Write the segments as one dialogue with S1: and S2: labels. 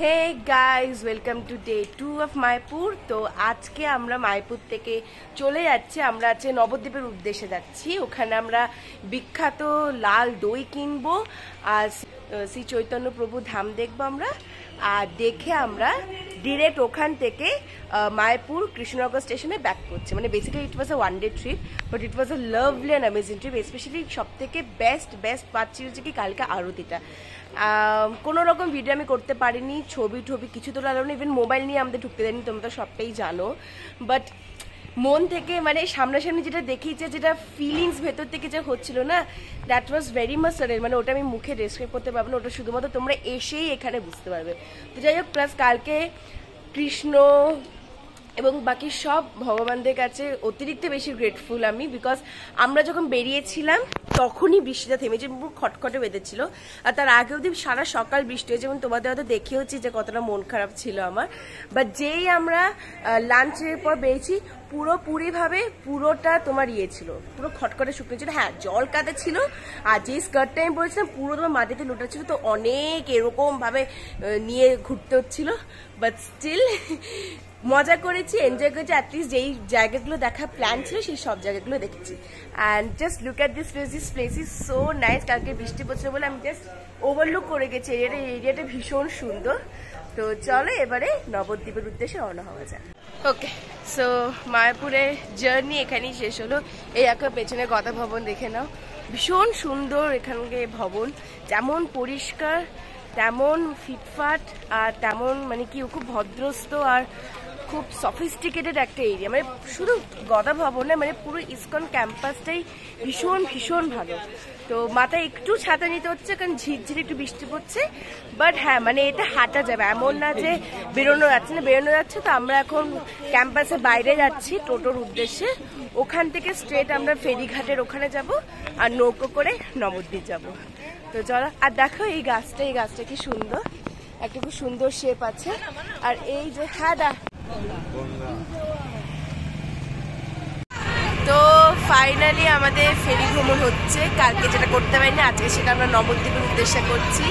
S1: Hey guys, welcome to day 2 of Mayapur. তো আজকে আমরা মায়াপুর থেকে চলে যাচ্ছি, আমরা আজকে নবদ্বীপের উদ্দেশ্যে যাচ্ছি। ওখানে আমরা বিখ্যাত লাল দই কিনবো আর শ্রী চৈতন্য প্রভু ধাম দেখবো আমরা। আর দেখে আমরা ডিরেক্ট ওখান থেকে মায়াপুর কৃষ্ণনগর স্টেশনে ব্যাক করছি। মানে basically it was a one day trip, but it was a lovely and amazing trip. Specially সব থেকে বেস্ট পার্ট ছিল হচ্ছে কি কালকে আরতিটা। কোনো রকম ভিডিও আমি করতে পারিনি, ছবি কিছু তো লাগলো না, ইভেন মোবাইল নিয়ে আমাদের ঢুকতে দেয়নি, তোমরা তো সবটাই জানো। বাট মন থেকে মানে সামনাসামনি যেটা দেখিয়েছে, যেটা ফিলিংস ভেতর থেকে যে হচ্ছিল না, দ্যাট ওয়াজ ভেরি মাচ সারেল। মানে ওটা আমি মুখে ডেসক্রাইব করতে পারবো না, ওটা শুধুমাত্র তোমরা এসেই এখানে বুঝতে পারবে। তো যাই হোক, প্লাস কালকে কৃষ্ণ এবং বাকি সব ভগবানদের কাছে অতিরিক্ত বেশি গ্রেটফুল আমি, বিকজ আমরা যখন বেরিয়েছিলাম তখনই বৃষ্টিটা থেমেছে, পুরো খটখটে বেঁধেছিল। আর তার আগে অবধি সারা সকাল বৃষ্টি হয়েছে, এবং তোমাদের হয়তো দেখেওছি যে কতটা মন খারাপ ছিল আমার। বাট যেই আমরা লাঞ্চের পর বেরিয়েছি, পুরোপুরিভাবে পুরোটা তোমার ইয়ে ছিল, পুরো খটখটে শুকনো ছিল। হ্যাঁ, জল কাদা ছিল, আর যেই স্কার্টটা আমি পরেছিলাম পুরো তোমার মাটিতে লোটা ছিল। তো অনেক এরকমভাবে নিয়ে ঘুরতে হচ্ছিল, বাট স্টিল মজা করেছি, এনজয় করেছি। অ্যাটলিস্ট যেই জায়গাগুলো দেখার প্ল্যান ছিল সেই সব জায়গাগুলো দেখেছি। And just look at this place is so nice. কালকে বৃষ্টি পড়ছিল বলে আমি জাস্ট ওভারলুক করে গেছি এরিয়াটা ভীষণ সুন্দর। তো চলো এবারে নবদ্বীপের উদ্দেশ্যে রওনা হওয়া যায়। ওকে, সো মায়াপুরের জার্নি এখানেই শেষ হলো। এই একটা পেছনে গদা ভবন দেখে নাও, ভীষণ সুন্দর এখানকার ভবন, যেমন পরিষ্কার তেমন ফিটফাট, আর তেমন মানে কি খুব ভদ্রস্থ আর খুব সফিস্টিকেটেড একটা এরিয়া। মানে শুধু গদা ভবন না, মানে পুরো ইসকন ক্যাম্পাসটাই ভীষণ ভালো। তো মাথায় একটু ছাতা নিতে হচ্ছে, কারণ ঝিরঝির একটু বৃষ্টি পড়ছে। বাট হ্যাঁ, মানে এটা হাঁটা যাবে, এমন না যে বেরোনো যাচ্ছে। তো আমরা এখন ক্যাম্পাসের বাইরে যাচ্ছি টোটোর উদ্দেশ্যে। ওখান থেকে স্ট্রেট আমরা ফেরিঘাটের ওখানে যাব, আর নৌকো করে নবদ্বীপ যাব। তো চলো, আর দেখো এই গাছটা কি সুন্দর, একটা খুব সুন্দর শেপ আছে। আর এই যে হ্যাঁ তো ফাইনালি আমাদের ফেরি ভ্রমণ হচ্ছে। কালকে যেটা করতে পারিনি, আজকে সেটা আমরা নবদ্বীপের উদ্দেশ্যে করছি।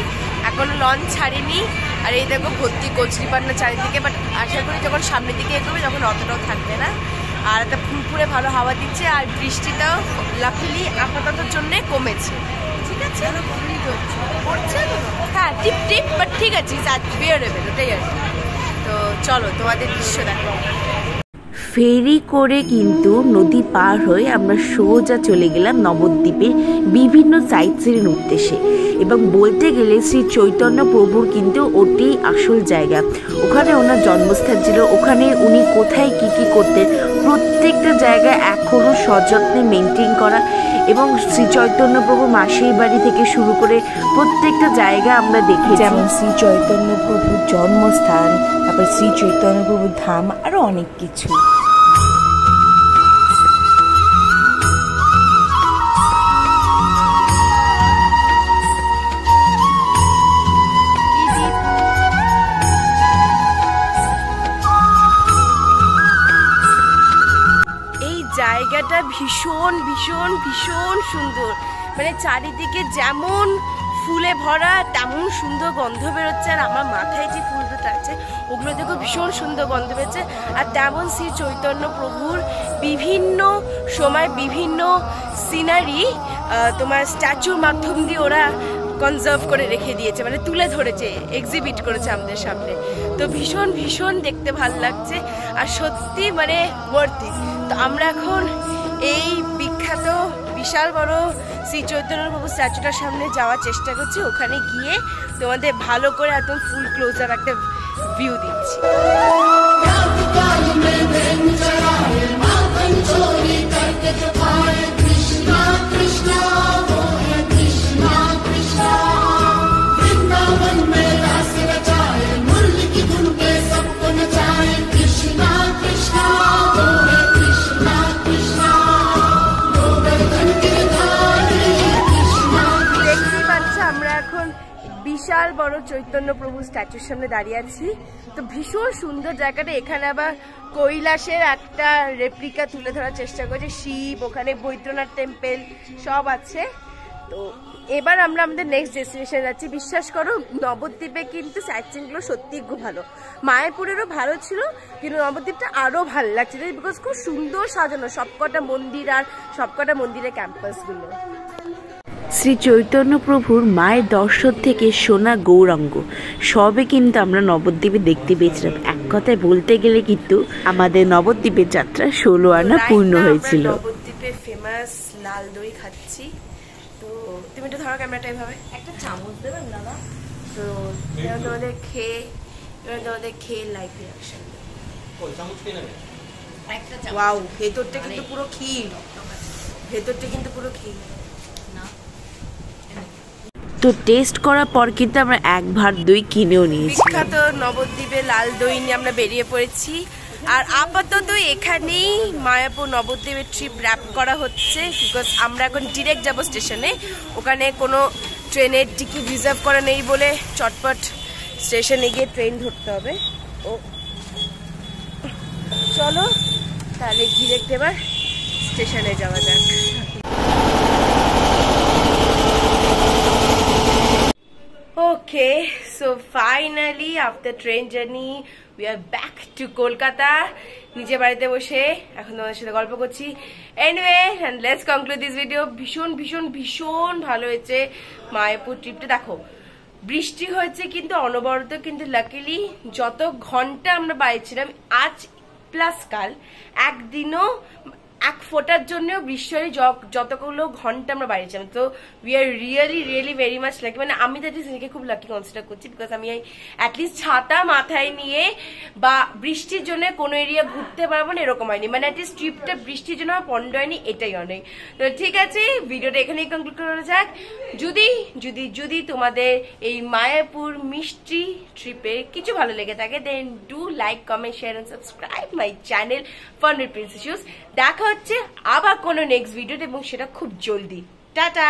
S1: এখনো লঞ্চ ছাড়িনি, আর এই দেখো ভর্তি কচুরিপানা চারিদিকে। বাট আশা করি যখন সামনের দিকে এগোবে তখন অতটাও থাকবে না। আর একটা ফুরফুরে ভালো হাওয়া দিচ্ছে, আর বৃষ্টিটাও লাকিলি আপাততর জন্য কমেছে। ঠিক আছে, পড়ছে হ্যাঁ টিপ, বাট ঠিক আছে, বেরোবে ওটাই আর কি। তো চলো তোমাদের দৃশ্য দেখো।
S2: ফেরি করে কিন্তু নদী পার হয়ে আমরা সোজা চলে গেলাম নবদ্বীপের বিভিন্ন সাইট সিনের উদ্দেশ্যে। এবং বলতে গেলে শ্রী চৈতন্য প্রভুর কিন্তু ওটাই আসল জায়গা। ওখানে ওনার জন্মস্থান ছিল, ওখানে উনি কোথায় কি করতেন প্রত্যেকটা জায়গা এখনও সযত্নে মেনটেন করা। এবং শ্রী চৈতন্য প্রভু মাসির বাড়ি থেকে শুরু করে প্রত্যেকটা জায়গা আমরা দেখি, যেমন শ্রী চৈতন্য প্রভুর জন্মস্থান, তারপর শ্রী চৈতন্য প্রভুর ধাম, আরও অনেক কিছু।
S1: জায়গাটা ভীষণ সুন্দর, মানে চারিদিকে যেমন ফুলে ভরা তেমন সুন্দর গন্ধ বেরোচ্ছে। আর আমার মাথায় যে ফুল দুটো আছে ওগুলো দেখো ভীষণ সুন্দর গন্ধ বেরোচ্ছে। আর তেমন শ্রী চৈতন্য প্রভুর বিভিন্ন সময় বিভিন্ন সিনারি তোমার স্ট্যাচুর মাধ্যম দিয়ে ওরা কনজার্ভ করে রেখে দিয়েছে, মানে তুলে ধরেছে, এক্সিবিট করেছে আমাদের সামনে। তো ভীষণ দেখতে ভালো লাগছে, আর সত্যি মানে ওয়ার্থ ইট। তো আমরা এখন এই বিখ্যাত বিশাল বড় শ্রী চৈতন্য প্রভু স্ট্যাচুটার সামনে যাওয়ার চেষ্টা করছি। ওখানে গিয়ে তোমাদের ভালো করে একদম ফুল ক্লোজার একটা ভিউ দিচ্ছি। বিশাল বড় চৈতন্য প্রভু স্ট্যাচুর সামনে দাঁড়িয়ে আছি। তো ভীষণ সুন্দর জায়গাটা। এখানে আবার কৈলাসের একটা রেপ্লিকা তুলে ধরার চেষ্টা করেছে, শিব, ওখানে বৈদ্যনাথ টেম্পল সব আছে। তো এবার আমরা আমাদের নেক্সট ডেস্টিনেশনে যাচ্ছি। বিশ্বাস করো নবদ্বীপে কিন্তু সাইট সিনগুলো সত্যিই খুব ভালো, মায়াপুরেরও ভালো ছিল, কিন্তু নবদ্বীপটা আরও ভালো লাগছিল বিকজ খুব সুন্দর সাজানো সবকটা মন্দির আর সবকটা মন্দিরের ক্যাম্পাসগুলো।
S2: শ্রী চৈতন্য প্রভুর মায়ের দর্শন থেকে সোনা গৌরাঙ্গ সবে কিন্তু আমরা নবদ্বীপে দেখতে পেয়েছিলাম। এক কথায় বলতে গেলে কিন্তু আমাদের নবদ্বীপের যাত্রা 16 আনা পূর্ণ হয়েছিল।
S1: নবদ্বীপে ফেমাস লাল দই খাচ্ছি। তো তুমি একটু ধরো ক্যামেরাটা এভাবে, একটা চামচ দেবেন দাদা। তো তোমাদের খেয়ে লাইভ রিয়াকশন। ওয়াও, ভেতরটা কিন্তু পুরো ক্ষীর, ভেতরটা কিন্তু পুরো ক্ষীর।
S2: তো টেস্ট করার পর কিন্তু আমরা এক ভার দই কিনেও নিয়েছি।
S1: বিখ্যাত নবদ্বীপে লাল দই নিয়ে আমরা বেরিয়ে পড়েছি। আর আপাতত এখানেই মায়াপুর নবদ্বীপের ট্রিপ র্যাপ করা হচ্ছে, বিকজ আমরা এখন ডিরেক্ট যাব স্টেশনে। ওখানে কোনো ট্রেনের টিকিট রিজার্ভ করা নেই বলে চটপট স্টেশনে গিয়ে ট্রেন ধরতে হবে। ও চলো তাহলে ডিরেক্ট এবার স্টেশনে যাওয়া যাক। Okay, so finally after train journey we are back to Kolkata. নিজে বাড়িতে বসে এখন তোমাদের সাথে গল্প করছি। Anyway, and let's conclude this video. ভীষণ ভীষণ ভীষণ ভালো হয়েছে মায়াপুর ট্রিপটা। দেখো বৃষ্টি হয়েছে কিন্তু অনবরত, কিন্তু লাকিলি যত ঘন্টা আমরা বাইরেছিলাম আজ প্লাস কাল একদিনও এক ফোটার জন্যও বৃষ্টি হয়নি যতগুলো ঘন্টা আমরা বাইরে ছিলাম। তো we are really very much lucky, মানে আমি দ্যাট ইজ নিজেকে খুব লাকি কনসিডার করছি, বিকজ আমি অ্যাটলিস্ট ছাতা মাথায় নিয়ে বা বৃষ্টির জন্য কোনো এরিয়া ঘুরতে পারবো না এরকম হয়নি, মানে অ্যাটলিস্ট ট্রিপটা বৃষ্টির জন্য আমার পন্ড হয়নি, এটাই অনেক। তো ঠিক আছে, ভিডিওটা এখানেই কনক্লুড করা যাক। যদি তোমাদের এই মায়াপুর মিষ্টি ট্রিপে কিছু ভালো লেগে থাকে then do like, comment, share and subscribe my channel fun with princess issues. দেখা হচ্ছে আবার কোনো নেক্সট ভিডিওতে এবং সেটা খুব জলদি। টাটা।